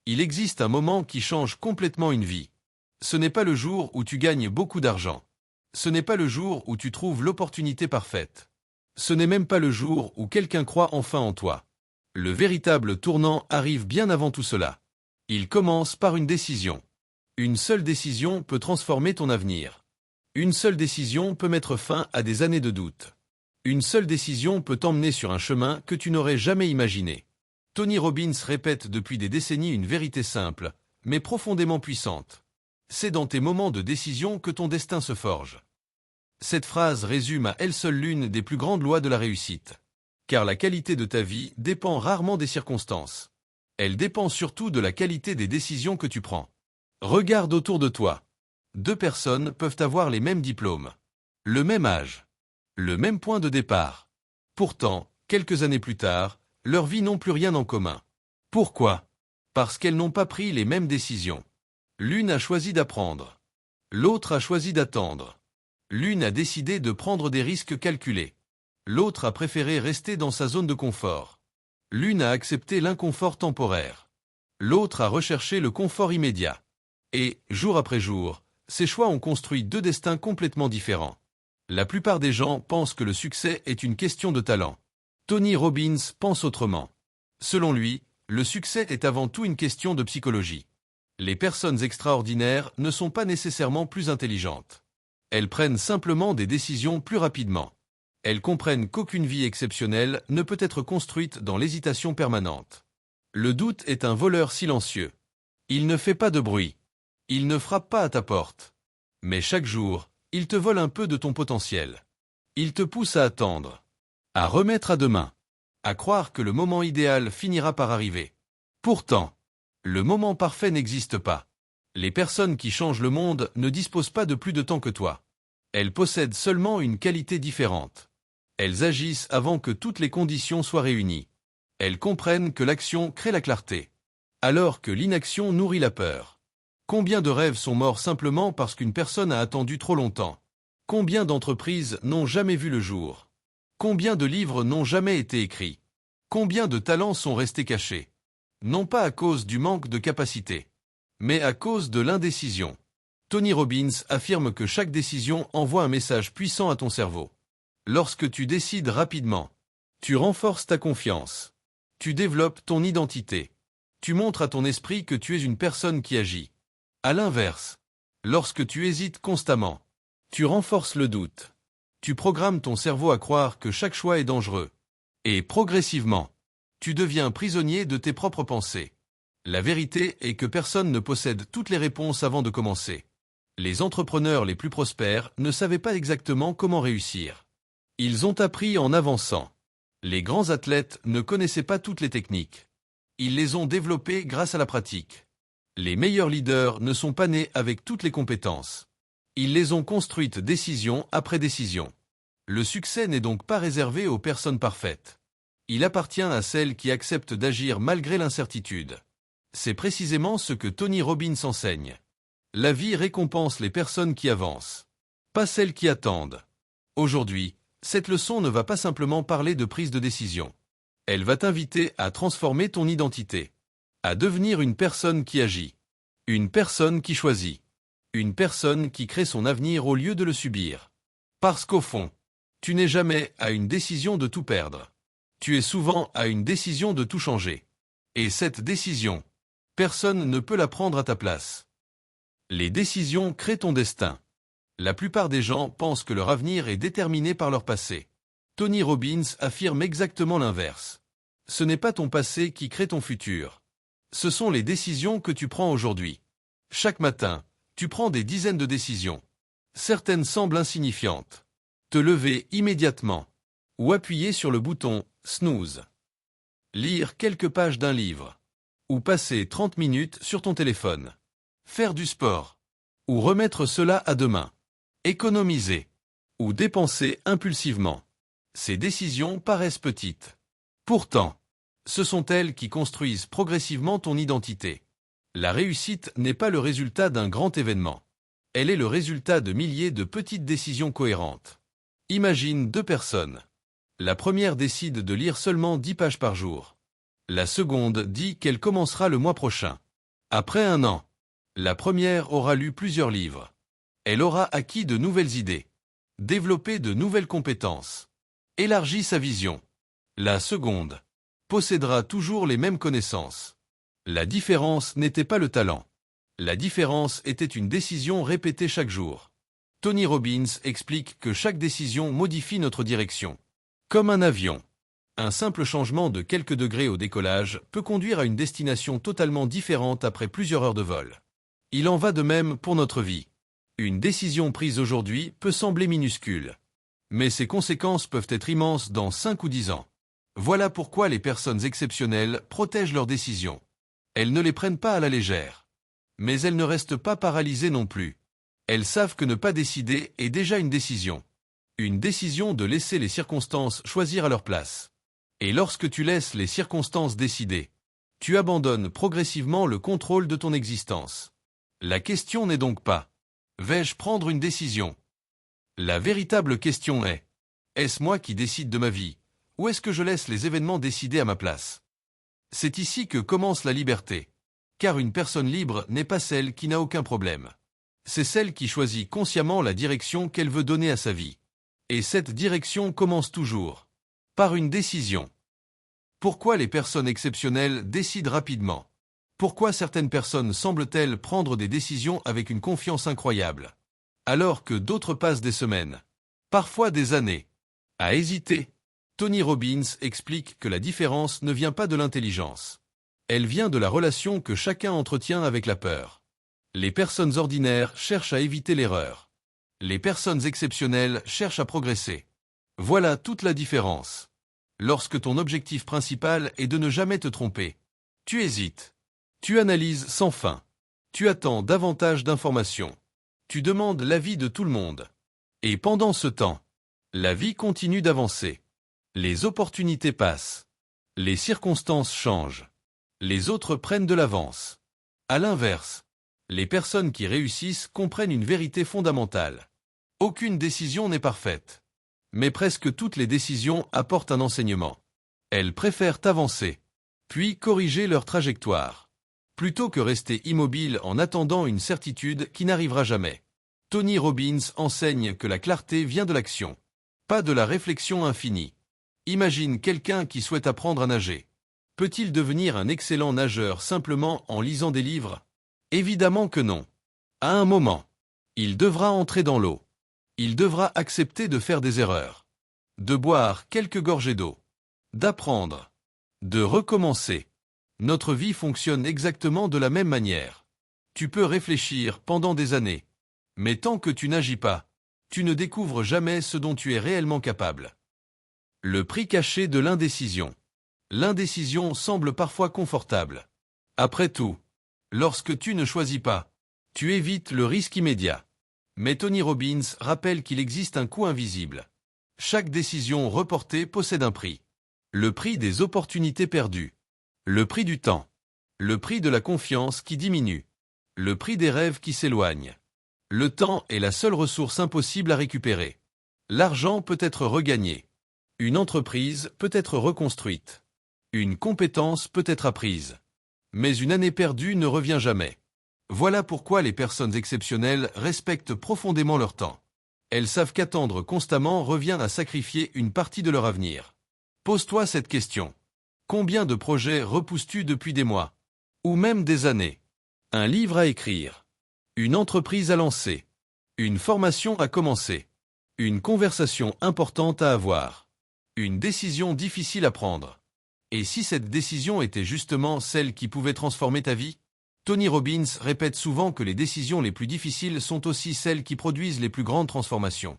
Il existe un moment qui change complètement une vie. Ce n'est pas le jour où tu gagnes beaucoup d'argent. Ce n'est pas le jour où tu trouves l'opportunité parfaite. Ce n'est même pas le jour où quelqu'un croit enfin en toi. Le véritable tournant arrive bien avant tout cela. Il commence par une décision. Une seule décision peut transformer ton avenir. Une seule décision peut mettre fin à des années de doute. Une seule décision peut t'emmener sur un chemin que tu n'aurais jamais imaginé. Tony Robbins répète depuis des décennies une vérité simple, mais profondément puissante. C'est dans tes moments de décision que ton destin se forge. Cette phrase résume à elle seule l'une des plus grandes lois de la réussite. Car la qualité de ta vie dépend rarement des circonstances. Elle dépend surtout de la qualité des décisions que tu prends. Regarde autour de toi. 2 personnes peuvent avoir les mêmes diplômes, le même âge, le même point de départ. Pourtant, quelques années plus tard, leurs vies n'ont plus rien en commun. Pourquoi? Parce qu'elles n'ont pas pris les mêmes décisions. L'une a choisi d'apprendre. L'autre a choisi d'attendre. L'une a décidé de prendre des risques calculés. L'autre a préféré rester dans sa zone de confort. L'une a accepté l'inconfort temporaire. L'autre a recherché le confort immédiat. Et, jour après jour, ces choix ont construit 2 destins complètement différents. La plupart des gens pensent que le succès est une question de talent. Tony Robbins pense autrement. Selon lui, le succès est avant tout une question de psychologie. Les personnes extraordinaires ne sont pas nécessairement plus intelligentes. Elles prennent simplement des décisions plus rapidement. Elles comprennent qu'aucune vie exceptionnelle ne peut être construite dans l'hésitation permanente. Le doute est un voleur silencieux. Il ne fait pas de bruit. Il ne frappe pas à ta porte. Mais chaque jour, il te vole un peu de ton potentiel. Il te pousse à attendre, à remettre à demain, à croire que le moment idéal finira par arriver. Pourtant, le moment parfait n'existe pas. Les personnes qui changent le monde ne disposent pas de plus de temps que toi. Elles possèdent seulement une qualité différente. Elles agissent avant que toutes les conditions soient réunies. Elles comprennent que l'action crée la clarté, alors que l'inaction nourrit la peur. Combien de rêves sont morts simplement parce qu'une personne a attendu trop longtemps? Combien d'entreprises n'ont jamais vu le jour? Combien de livres n'ont jamais été écrits? Combien de talents sont restés cachés? Non pas à cause du manque de capacité, mais à cause de l'indécision. Tony Robbins affirme que chaque décision envoie un message puissant à ton cerveau. Lorsque tu décides rapidement, tu renforces ta confiance. Tu développes ton identité. Tu montres à ton esprit que tu es une personne qui agit. À l'inverse, lorsque tu hésites constamment, tu renforces le doute. Tu programmes ton cerveau à croire que chaque choix est dangereux. Et progressivement, tu deviens prisonnier de tes propres pensées. La vérité est que personne ne possède toutes les réponses avant de commencer. Les entrepreneurs les plus prospères ne savaient pas exactement comment réussir. Ils ont appris en avançant. Les grands athlètes ne connaissaient pas toutes les techniques. Ils les ont développées grâce à la pratique. Les meilleurs leaders ne sont pas nés avec toutes les compétences. Ils les ont construites décision après décision. Le succès n'est donc pas réservé aux personnes parfaites. Il appartient à celles qui acceptent d'agir malgré l'incertitude. C'est précisément ce que Tony Robbins enseigne. La vie récompense les personnes qui avancent, pas celles qui attendent. Aujourd'hui, cette leçon ne va pas simplement parler de prise de décision. Elle va t'inviter à transformer ton identité, à devenir une personne qui agit, une personne qui choisit, une personne qui crée son avenir au lieu de le subir. Parce qu'au fond, tu n'es jamais à une décision de tout perdre. Tu es souvent à une décision de tout changer. Et cette décision, personne ne peut la prendre à ta place. Les décisions créent ton destin. La plupart des gens pensent que leur avenir est déterminé par leur passé. Tony Robbins affirme exactement l'inverse. Ce n'est pas ton passé qui crée ton futur. Ce sont les décisions que tu prends aujourd'hui. Chaque matin, tu prends des dizaines de décisions. Certaines semblent insignifiantes. Te lever immédiatement. Ou appuyer sur le bouton « snooze ». Lire quelques pages d'un livre. Ou passer 30 minutes sur ton téléphone. Faire du sport. Ou remettre cela à demain. Économiser. Ou dépenser impulsivement. Ces décisions paraissent petites. Pourtant, ce sont elles qui construisent progressivement ton identité. La réussite n'est pas le résultat d'un grand événement. Elle est le résultat de milliers de petites décisions cohérentes. Imagine 2 personnes. La première décide de lire seulement 10 pages par jour. La seconde dit qu'elle commencera le mois prochain. Après un an, la première aura lu plusieurs livres. Elle aura acquis de nouvelles idées, développé de nouvelles compétences, élargi sa vision. La seconde possédera toujours les mêmes connaissances. La différence n'était pas le talent. La différence était une décision répétée chaque jour. Tony Robbins explique que chaque décision modifie notre direction. Comme un avion. Un simple changement de quelques degrés au décollage peut conduire à une destination totalement différente après plusieurs heures de vol. Il en va de même pour notre vie. Une décision prise aujourd'hui peut sembler minuscule, mais ses conséquences peuvent être immenses dans 5 ou 10 ans. Voilà pourquoi les personnes exceptionnelles protègent leurs décisions. Elles ne les prennent pas à la légère. Mais elles ne restent pas paralysées non plus. Elles savent que ne pas décider est déjà une décision. Une décision de laisser les circonstances choisir à leur place. Et lorsque tu laisses les circonstances décider, tu abandonnes progressivement le contrôle de ton existence. La question n'est donc pas « vais-je prendre une décision ?» La véritable question est « est-ce moi qui décide de ma vie, ou est-ce que je laisse les événements décider à ma place ?» C'est ici que commence la liberté. Car une personne libre n'est pas celle qui n'a aucun problème. C'est celle qui choisit consciemment la direction qu'elle veut donner à sa vie. Et cette direction commence toujours par une décision. Pourquoi les personnes exceptionnelles décident rapidement? Pourquoi certaines personnes semblent-elles prendre des décisions avec une confiance incroyable, alors que d'autres passent des semaines, parfois des années, à hésiter? Tony Robbins explique que la différence ne vient pas de l'intelligence. Elle vient de la relation que chacun entretient avec la peur. Les personnes ordinaires cherchent à éviter l'erreur. Les personnes exceptionnelles cherchent à progresser. Voilà toute la différence. Lorsque ton objectif principal est de ne jamais te tromper, tu hésites. Tu analyses sans fin. Tu attends davantage d'informations. Tu demandes l'avis de tout le monde. Et pendant ce temps, la vie continue d'avancer. Les opportunités passent. Les circonstances changent. Les autres prennent de l'avance. À l'inverse, les personnes qui réussissent comprennent une vérité fondamentale. Aucune décision n'est parfaite. Mais presque toutes les décisions apportent un enseignement. Elles préfèrent avancer, puis corriger leur trajectoire, plutôt que rester immobiles en attendant une certitude qui n'arrivera jamais. Tony Robbins enseigne que la clarté vient de l'action, pas de la réflexion infinie. Imagine quelqu'un qui souhaite apprendre à nager. Peut-il devenir un excellent nageur simplement en lisant des livres? Évidemment que non. À un moment, il devra entrer dans l'eau. Il devra accepter de faire des erreurs, de boire quelques gorgées d'eau, d'apprendre, de recommencer. Notre vie fonctionne exactement de la même manière. Tu peux réfléchir pendant des années, mais tant que tu n'agis pas, tu ne découvres jamais ce dont tu es réellement capable. Le prix caché de l'indécision. L'indécision semble parfois confortable. Après tout, lorsque tu ne choisis pas, tu évites le risque immédiat. Mais Tony Robbins rappelle qu'il existe un coût invisible. Chaque décision reportée possède un prix. Le prix des opportunités perdues. Le prix du temps. Le prix de la confiance qui diminue. Le prix des rêves qui s'éloignent. Le temps est la seule ressource impossible à récupérer. L'argent peut être regagné. Une entreprise peut être reconstruite. Une compétence peut être apprise. Mais une année perdue ne revient jamais. Voilà pourquoi les personnes exceptionnelles respectent profondément leur temps. Elles savent qu'attendre constamment revient à sacrifier une partie de leur avenir. Pose-toi cette question. Combien de projets repousses-tu depuis des mois? Ou même des années? Un livre à écrire. Une entreprise à lancer. Une formation à commencer. Une conversation importante à avoir. Une décision difficile à prendre. Et si cette décision était justement celle qui pouvait transformer ta vie? Tony Robbins répète souvent que les décisions les plus difficiles sont aussi celles qui produisent les plus grandes transformations.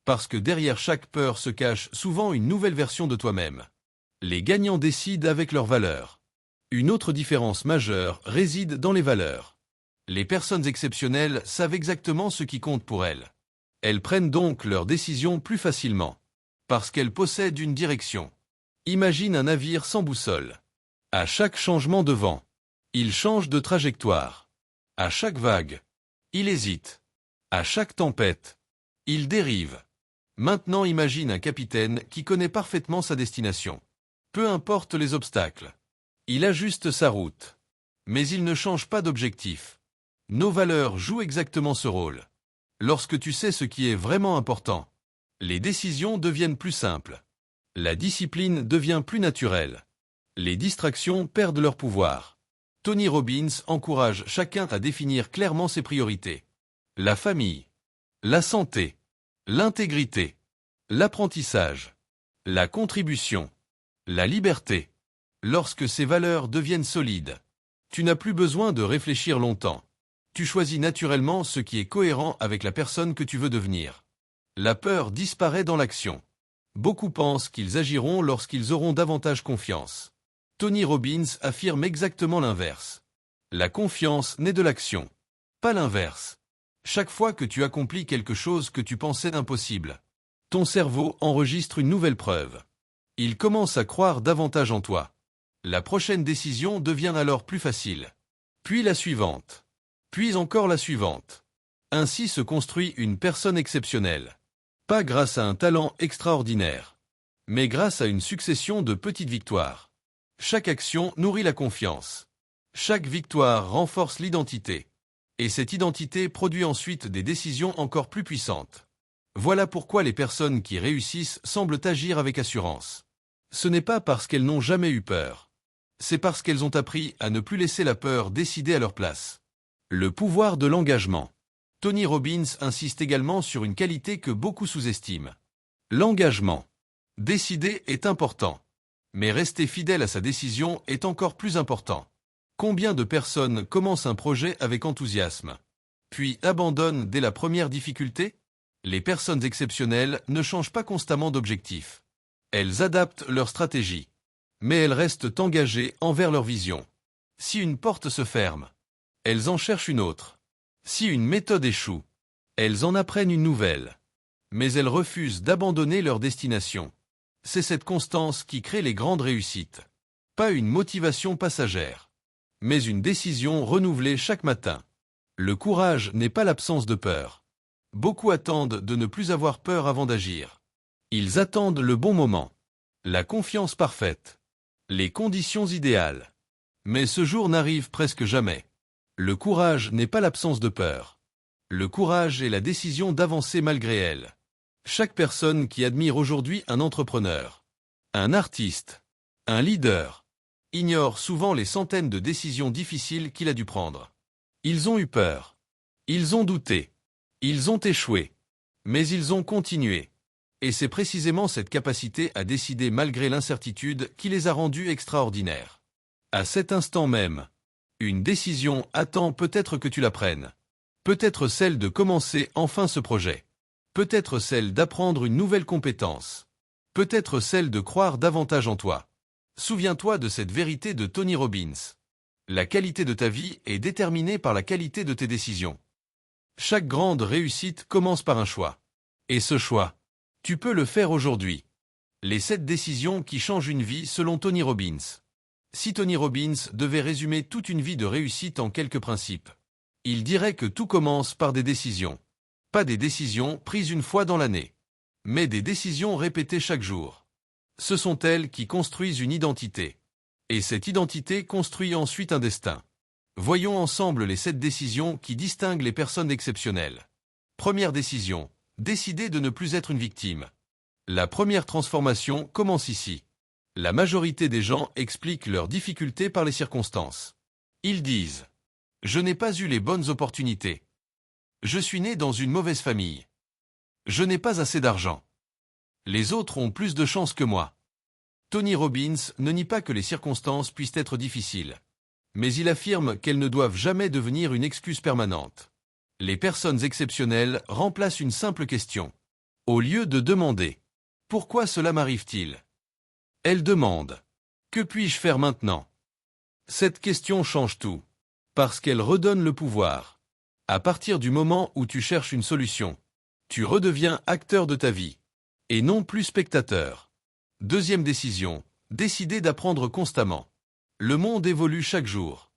Parce que derrière chaque peur se cache souvent une nouvelle version de toi-même. Les gagnants décident avec leurs valeurs. Une autre différence majeure réside dans les valeurs. Les personnes exceptionnelles savent exactement ce qui compte pour elles. Elles prennent donc leurs décisions plus facilement. Parce qu'elles possèdent une direction. Imagine un navire sans boussole. À chaque changement de vent, il change de trajectoire. À chaque vague, il hésite. À chaque tempête, il dérive. Maintenant imagine un capitaine qui connaît parfaitement sa destination. Peu importe les obstacles. Il ajuste sa route. Mais ils ne changent pas d'objectif. Nos valeurs jouent exactement ce rôle. Lorsque tu sais ce qui est vraiment important, les décisions deviennent plus simples. La discipline devient plus naturelle. Les distractions perdent leur pouvoir. Tony Robbins encourage chacun à définir clairement ses priorités. La famille, la santé, l'intégrité, l'apprentissage, la contribution, la liberté. Lorsque ces valeurs deviennent solides, tu n'as plus besoin de réfléchir longtemps. Tu choisis naturellement ce qui est cohérent avec la personne que tu veux devenir. La peur disparaît dans l'action. Beaucoup pensent qu'ils agiront lorsqu'ils auront davantage confiance. Tony Robbins affirme exactement l'inverse. La confiance naît de l'action, pas l'inverse. Chaque fois que tu accomplis quelque chose que tu pensais impossible, ton cerveau enregistre une nouvelle preuve. Il commence à croire davantage en toi. La prochaine décision devient alors plus facile. Puis la suivante. Puis encore la suivante. Ainsi se construit une personne exceptionnelle. Pas grâce à un talent extraordinaire, mais grâce à une succession de petites victoires. Chaque action nourrit la confiance. Chaque victoire renforce l'identité. Et cette identité produit ensuite des décisions encore plus puissantes. Voilà pourquoi les personnes qui réussissent semblent agir avec assurance. Ce n'est pas parce qu'elles n'ont jamais eu peur. C'est parce qu'elles ont appris à ne plus laisser la peur décider à leur place. Le pouvoir de l'engagement. Tony Robbins insiste également sur une qualité que beaucoup sous-estiment. L'engagement. Décider est important. Mais rester fidèle à sa décision est encore plus important. Combien de personnes commencent un projet avec enthousiasme, puis abandonnent dès la première difficulté? Les personnes exceptionnelles ne changent pas constamment d'objectif. Elles adaptent leur stratégie. Mais elles restent engagées envers leur vision. Si une porte se ferme, elles en cherchent une autre. Si une méthode échoue, elles en apprennent une nouvelle. Mais elles refusent d'abandonner leur destination. C'est cette constance qui crée les grandes réussites. Pas une motivation passagère, mais une décision renouvelée chaque matin. Le courage n'est pas l'absence de peur. Beaucoup attendent de ne plus avoir peur avant d'agir. Ils attendent le bon moment, la confiance parfaite, les conditions idéales. Mais ce jour n'arrive presque jamais. Le courage n'est pas l'absence de peur. Le courage est la décision d'avancer malgré elle. Chaque personne qui admire aujourd'hui un entrepreneur, un artiste, un leader, ignore souvent les centaines de décisions difficiles qu'il a dû prendre. Ils ont eu peur. Ils ont douté. Ils ont échoué. Mais ils ont continué. Et c'est précisément cette capacité à décider malgré l'incertitude qui les a rendus extraordinaires. À cet instant même, une décision attend peut-être que tu la prennes. Peut-être celle de commencer enfin ce projet. Peut-être celle d'apprendre une nouvelle compétence. Peut-être celle de croire davantage en toi. Souviens-toi de cette vérité de Tony Robbins. La qualité de ta vie est déterminée par la qualité de tes décisions. Chaque grande réussite commence par un choix. Et ce choix, tu peux le faire aujourd'hui. Les 7 décisions qui changent une vie selon Tony Robbins. Si Tony Robbins devait résumer toute une vie de réussite en quelques principes, il dirait que tout commence par des décisions. Pas des décisions prises une fois dans l'année, mais des décisions répétées chaque jour. Ce sont elles qui construisent une identité. Et cette identité construit ensuite un destin. Voyons ensemble les 7 décisions qui distinguent les personnes exceptionnelles. Première décision, décider de ne plus être une victime. La première transformation commence ici. La majorité des gens expliquent leurs difficultés par les circonstances. Ils disent « Je n'ai pas eu les bonnes opportunités. Je suis né dans une mauvaise famille. Je n'ai pas assez d'argent. Les autres ont plus de chance que moi. » Tony Robbins ne nie pas que les circonstances puissent être difficiles. Mais il affirme qu'elles ne doivent jamais devenir une excuse permanente. Les personnes exceptionnelles remplacent une simple question. Au lieu de demander « Pourquoi cela m'arrive-t-il ?», elles demandent « Que puis-je faire maintenant ?» Cette question change tout. Parce qu'elle redonne le pouvoir. À partir du moment où tu cherches une solution, tu redeviens acteur de ta vie, et non plus spectateur. Deuxième décision, décider d'apprendre constamment. Le monde évolue chaque jour.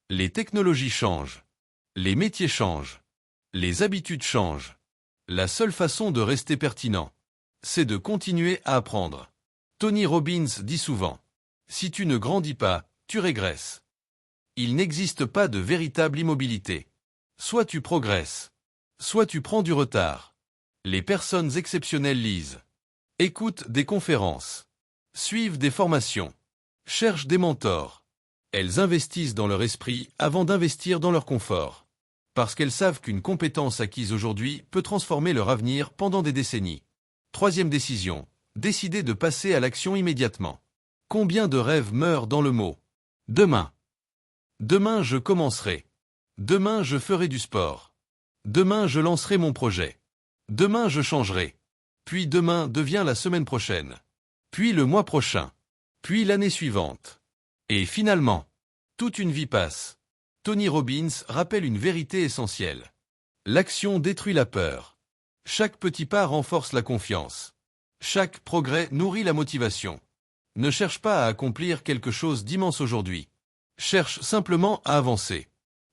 Les technologies changent. Les métiers changent. Les habitudes changent. La seule façon de rester pertinent, c'est de continuer à apprendre. Tony Robbins dit souvent, « Si tu ne grandis pas, tu régresses. » Il n'existe pas de véritable immobilité. Soit tu progresses, soit tu prends du retard. Les personnes exceptionnelles lisent, écoutent des conférences, suivent des formations, cherchent des mentors. Elles investissent dans leur esprit avant d'investir dans leur confort. Parce qu'elles savent qu'une compétence acquise aujourd'hui peut transformer leur avenir pendant des décennies. Troisième décision, décider de passer à l'action immédiatement. Combien de rêves meurent dans le mot « demain ». Demain je commencerai. Demain je ferai du sport. Demain je lancerai mon projet. Demain je changerai. Puis demain devient la semaine prochaine. Puis le mois prochain. Puis l'année suivante. Et finalement, toute une vie passe. Tony Robbins rappelle une vérité essentielle. L'action détruit la peur. Chaque petit pas renforce la confiance. Chaque progrès nourrit la motivation. Ne cherche pas à accomplir quelque chose d'immense aujourd'hui. Cherche simplement à avancer.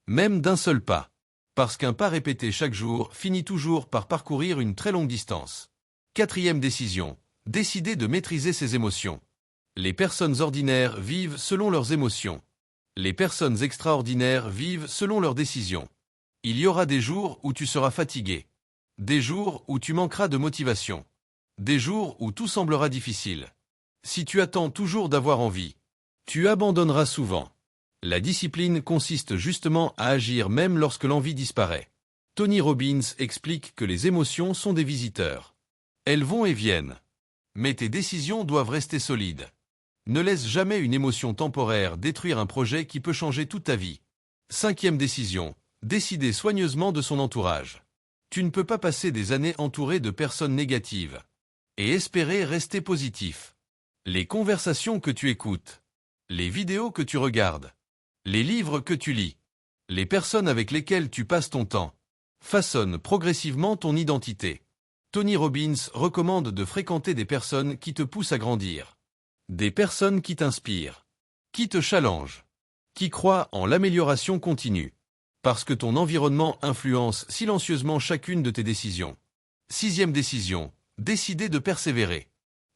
Même d'un seul pas. Parce qu'un pas répété chaque jour finit toujours par parcourir une très longue distance. Quatrième décision. Décider de maîtriser ses émotions. Les personnes ordinaires vivent selon leurs émotions. Les personnes extraordinaires vivent selon leurs décisions. Il y aura des jours où tu seras fatigué. Des jours où tu manqueras de motivation. Des jours où tout semblera difficile. Si tu attends toujours d'avoir envie, tu abandonneras souvent. La discipline consiste justement à agir même lorsque l'envie disparaît. Tony Robbins explique que les émotions sont des visiteurs. Elles vont et viennent. Mais tes décisions doivent rester solides. Ne laisse jamais une émotion temporaire détruire un projet qui peut changer toute ta vie. Cinquième décision. Décider soigneusement de son entourage. Tu ne peux pas passer des années entouré de personnes négatives et espérer rester positif. Les conversations que tu écoutes, les vidéos que tu regardes, les livres que tu lis, les personnes avec lesquelles tu passes ton temps, façonnent progressivement ton identité. Tony Robbins recommande de fréquenter des personnes qui te poussent à grandir. Des personnes qui t'inspirent, qui te challengent, qui croient en l'amélioration continue. Parce que ton environnement influence silencieusement chacune de tes décisions. Sixième décision. Décider de persévérer.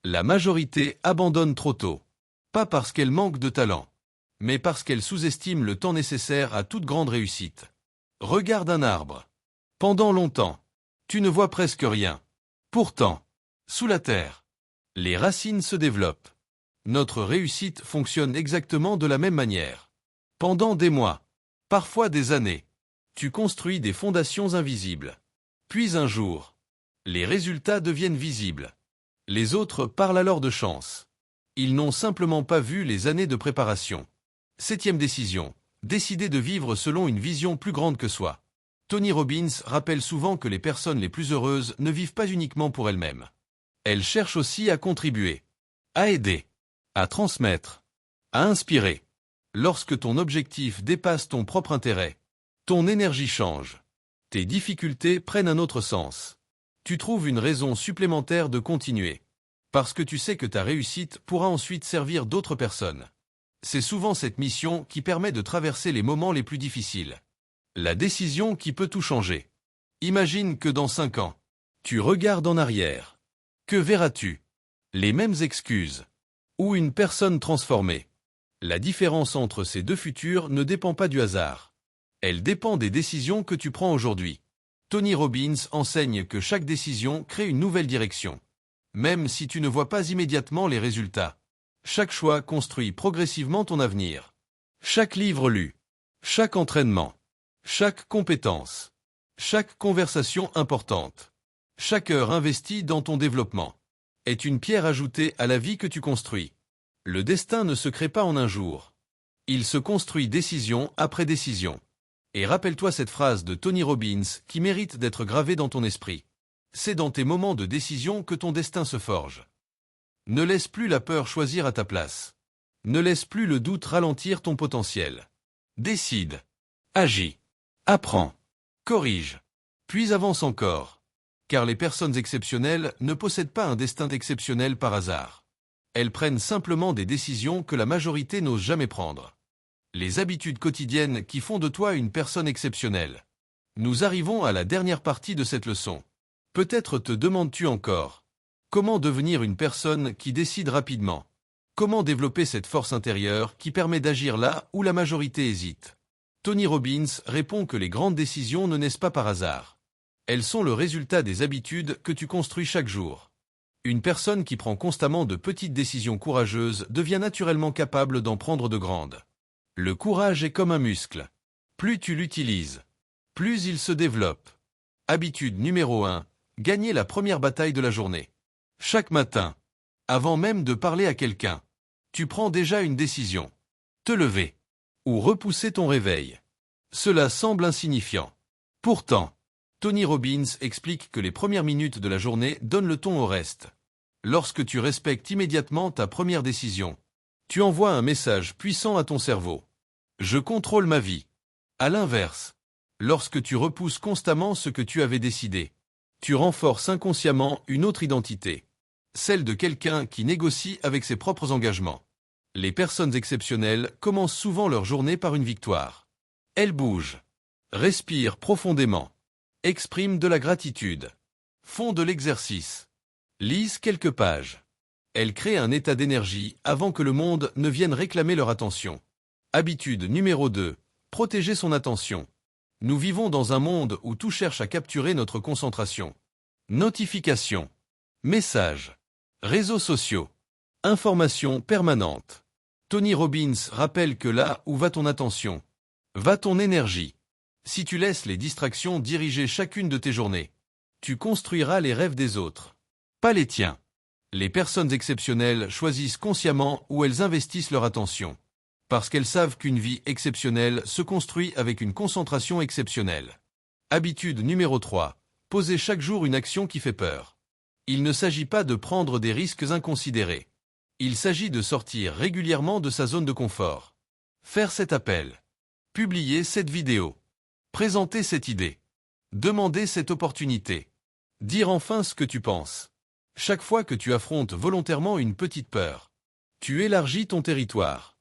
La majorité abandonne trop tôt. Pas parce qu'elle manque de talent, mais parce qu'elle sous-estime le temps nécessaire à toute grande réussite. Regarde un arbre. Pendant longtemps, tu ne vois presque rien. Pourtant, sous la terre, les racines se développent. Notre réussite fonctionne exactement de la même manière. Pendant des mois, parfois des années, tu construis des fondations invisibles. Puis un jour, les résultats deviennent visibles. Les autres parlent alors de chance. Ils n'ont simplement pas vu les années de préparation. Septième décision. Décider de vivre selon une vision plus grande que soi. Tony Robbins rappelle souvent que les personnes les plus heureuses ne vivent pas uniquement pour elles-mêmes. Elles cherchent aussi à contribuer, à aider, à transmettre, à inspirer. Lorsque ton objectif dépasse ton propre intérêt, ton énergie change. Tes difficultés prennent un autre sens. Tu trouves une raison supplémentaire de continuer. Parce que tu sais que ta réussite pourra ensuite servir d'autres personnes. C'est souvent cette mission qui permet de traverser les moments les plus difficiles. La décision qui peut tout changer. Imagine que dans 5 ans, tu regardes en arrière. Que verras-tu? Les mêmes excuses. Ou une personne transformée. La différence entre ces deux futurs ne dépend pas du hasard. Elle dépend des décisions que tu prends aujourd'hui. Tony Robbins enseigne que chaque décision crée une nouvelle direction. Même si tu ne vois pas immédiatement les résultats. Chaque choix construit progressivement ton avenir. Chaque livre lu. Chaque entraînement. Chaque compétence. Chaque conversation importante. Chaque heure investie dans ton développement. Est une pierre ajoutée à la vie que tu construis. Le destin ne se crée pas en un jour. Il se construit décision après décision. Et rappelle-toi cette phrase de Tony Robbins qui mérite d'être gravée dans ton esprit. C'est dans tes moments de décision que ton destin se forge. Ne laisse plus la peur choisir à ta place. Ne laisse plus le doute ralentir ton potentiel. Décide. Agis. Apprends. Corrige. Puis avance encore. Car les personnes exceptionnelles ne possèdent pas un destin exceptionnel par hasard. Elles prennent simplement des décisions que la majorité n'ose jamais prendre. Les habitudes quotidiennes qui font de toi une personne exceptionnelle. Nous arrivons à la dernière partie de cette leçon. Peut-être te demandes-tu encore, comment devenir une personne qui décide rapidement? Comment développer cette force intérieure qui permet d'agir là où la majorité hésite? Tony Robbins répond que les grandes décisions ne naissent pas par hasard. Elles sont le résultat des habitudes que tu construis chaque jour. Une personne qui prend constamment de petites décisions courageuses devient naturellement capable d'en prendre de grandes. Le courage est comme un muscle. Plus tu l'utilises, plus il se développe. Habitude numéro 1. Gagner la première bataille de la journée. Chaque matin, avant même de parler à quelqu'un, tu prends déjà une décision. Te lever ou repousser ton réveil. Cela semble insignifiant. Pourtant, Tony Robbins explique que les premières minutes de la journée donnent le ton au reste. Lorsque tu respectes immédiatement ta première décision, tu envoies un message puissant à ton cerveau. Je contrôle ma vie. À l'inverse, lorsque tu repousses constamment ce que tu avais décidé, tu renforces inconsciemment une autre identité, celle de quelqu'un qui négocie avec ses propres engagements. Les personnes exceptionnelles commencent souvent leur journée par une victoire. Elles bougent, respirent profondément, expriment de la gratitude, font de l'exercice, lisent quelques pages. Elles créent un état d'énergie avant que le monde ne vienne réclamer leur attention. Habitude numéro 2. Protéger son attention. Nous vivons dans un monde où tout cherche à capturer notre concentration. Notifications, messages, réseaux sociaux, informations permanentes. Tony Robbins rappelle que là où va ton attention, va ton énergie. Si tu laisses les distractions diriger chacune de tes journées, tu construiras les rêves des autres, pas les tiens. Les personnes exceptionnelles choisissent consciemment où elles investissent leur attention, parce qu'elles savent qu'une vie exceptionnelle se construit avec une concentration exceptionnelle. Habitude numéro 3. Poser chaque jour une action qui fait peur. Il ne s'agit pas de prendre des risques inconsidérés. Il s'agit de sortir régulièrement de sa zone de confort. Faire cet appel. Publier cette vidéo. Présenter cette idée. Demander cette opportunité. Dire enfin ce que tu penses. Chaque fois que tu affrontes volontairement une petite peur, tu élargis ton territoire.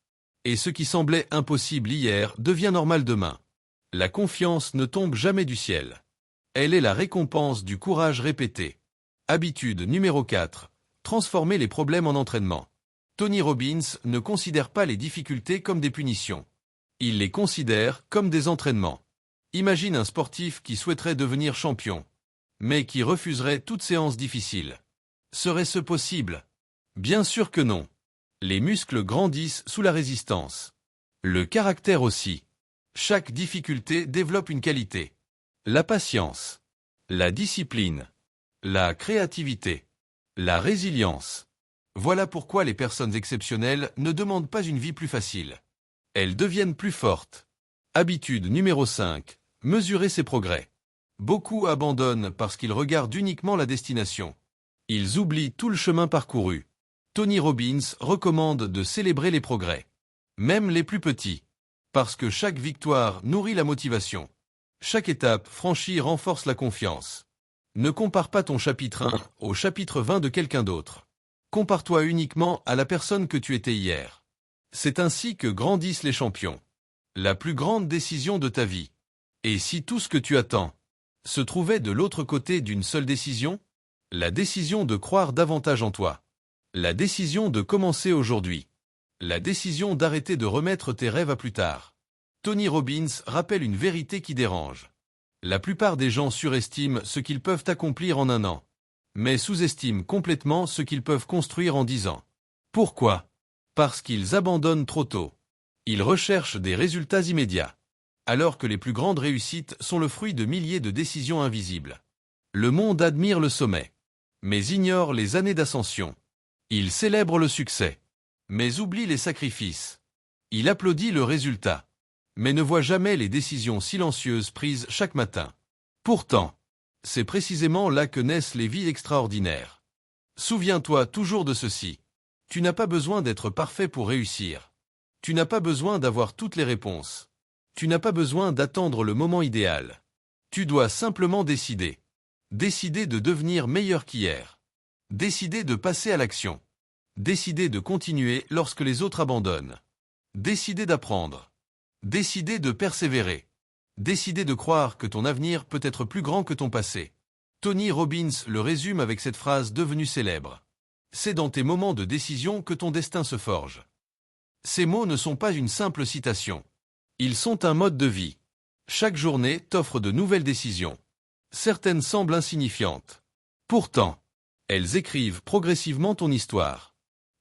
Et ce qui semblait impossible hier devient normal demain. La confiance ne tombe jamais du ciel. Elle est la récompense du courage répété. Habitude numéro 4. Transformer les problèmes en entraînement. Tony Robbins ne considère pas les difficultés comme des punitions. Il les considère comme des entraînements. Imagine un sportif qui souhaiterait devenir champion, mais qui refuserait toute séance difficile. Serait-ce possible? Bien sûr que non. Les muscles grandissent sous la résistance. Le caractère aussi. Chaque difficulté développe une qualité. La patience, la discipline, la créativité, la résilience. Voilà pourquoi les personnes exceptionnelles ne demandent pas une vie plus facile. Elles deviennent plus fortes. Habitude numéro 5. Mesurer ses progrès. Beaucoup abandonnent parce qu'ils regardent uniquement la destination. Ils oublient tout le chemin parcouru. Tony Robbins recommande de célébrer les progrès, même les plus petits, parce que chaque victoire nourrit la motivation. Chaque étape franchie renforce la confiance. Ne compare pas ton chapitre 1 au chapitre 20 de quelqu'un d'autre. Compare-toi uniquement à la personne que tu étais hier. C'est ainsi que grandissent les champions. La plus grande décision de ta vie. Et si tout ce que tu attends se trouvait de l'autre côté d'une seule décision? La décision de croire davantage en toi. La décision de commencer aujourd'hui. La décision d'arrêter de remettre tes rêves à plus tard. Tony Robbins rappelle une vérité qui dérange. La plupart des gens surestiment ce qu'ils peuvent accomplir en un an, mais sous-estiment complètement ce qu'ils peuvent construire en 10 ans. Pourquoi? Parce qu'ils abandonnent trop tôt. Ils recherchent des résultats immédiats, alors que les plus grandes réussites sont le fruit de milliers de décisions invisibles. Le monde admire le sommet, mais ignore les années d'ascension. Il célèbre le succès, mais oublie les sacrifices. Il applaudit le résultat, mais ne voit jamais les décisions silencieuses prises chaque matin. Pourtant, c'est précisément là que naissent les vies extraordinaires. Souviens-toi toujours de ceci. Tu n'as pas besoin d'être parfait pour réussir. Tu n'as pas besoin d'avoir toutes les réponses. Tu n'as pas besoin d'attendre le moment idéal. Tu dois simplement décider. Décider de devenir meilleur qu'hier. Décider de passer à l'action. Décider de continuer lorsque les autres abandonnent. Décider d'apprendre. Décider de persévérer. Décider de croire que ton avenir peut être plus grand que ton passé. Tony Robbins le résume avec cette phrase devenue célèbre. C'est dans tes moments de décision que ton destin se forge. Ces mots ne sont pas une simple citation. Ils sont un mode de vie. Chaque journée t'offre de nouvelles décisions. Certaines semblent insignifiantes. Pourtant, elles écrivent progressivement ton histoire.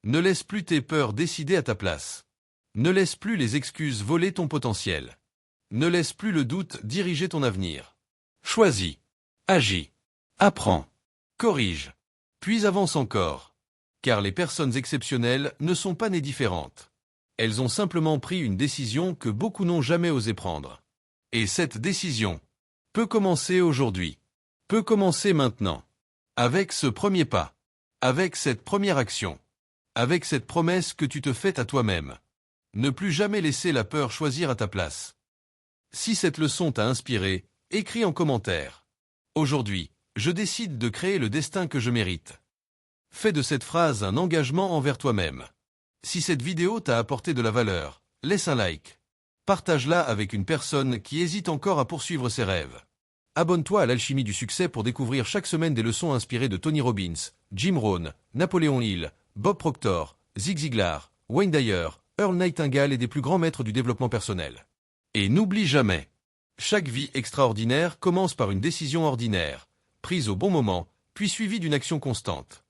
Ne laisse plus tes peurs décider à ta place. Ne laisse plus les excuses voler ton potentiel. Ne laisse plus le doute diriger ton avenir. Choisis. Agis. Apprends. Corrige. Puis avance encore. Car les personnes exceptionnelles ne sont pas nées différentes. Elles ont simplement pris une décision que beaucoup n'ont jamais osé prendre. Et cette décision peut commencer aujourd'hui. Peut commencer maintenant. Avec ce premier pas. Avec cette première action. Avec cette promesse que tu te fais à toi-même. Ne plus jamais laisser la peur choisir à ta place. Si cette leçon t'a inspiré, écris en commentaire. Aujourd'hui, je décide de créer le destin que je mérite. Fais de cette phrase un engagement envers toi-même. Si cette vidéo t'a apporté de la valeur, laisse un like. Partage-la avec une personne qui hésite encore à poursuivre ses rêves. Abonne-toi à l'Alchimie du Succès pour découvrir chaque semaine des leçons inspirées de Tony Robbins, Jim Rohn, Napoléon Hill, Bob Proctor, Zig Ziglar, Wayne Dyer, Earl Nightingale et des plus grands maîtres du développement personnel. Et n'oublie jamais, chaque vie extraordinaire commence par une décision ordinaire, prise au bon moment, puis suivie d'une action constante.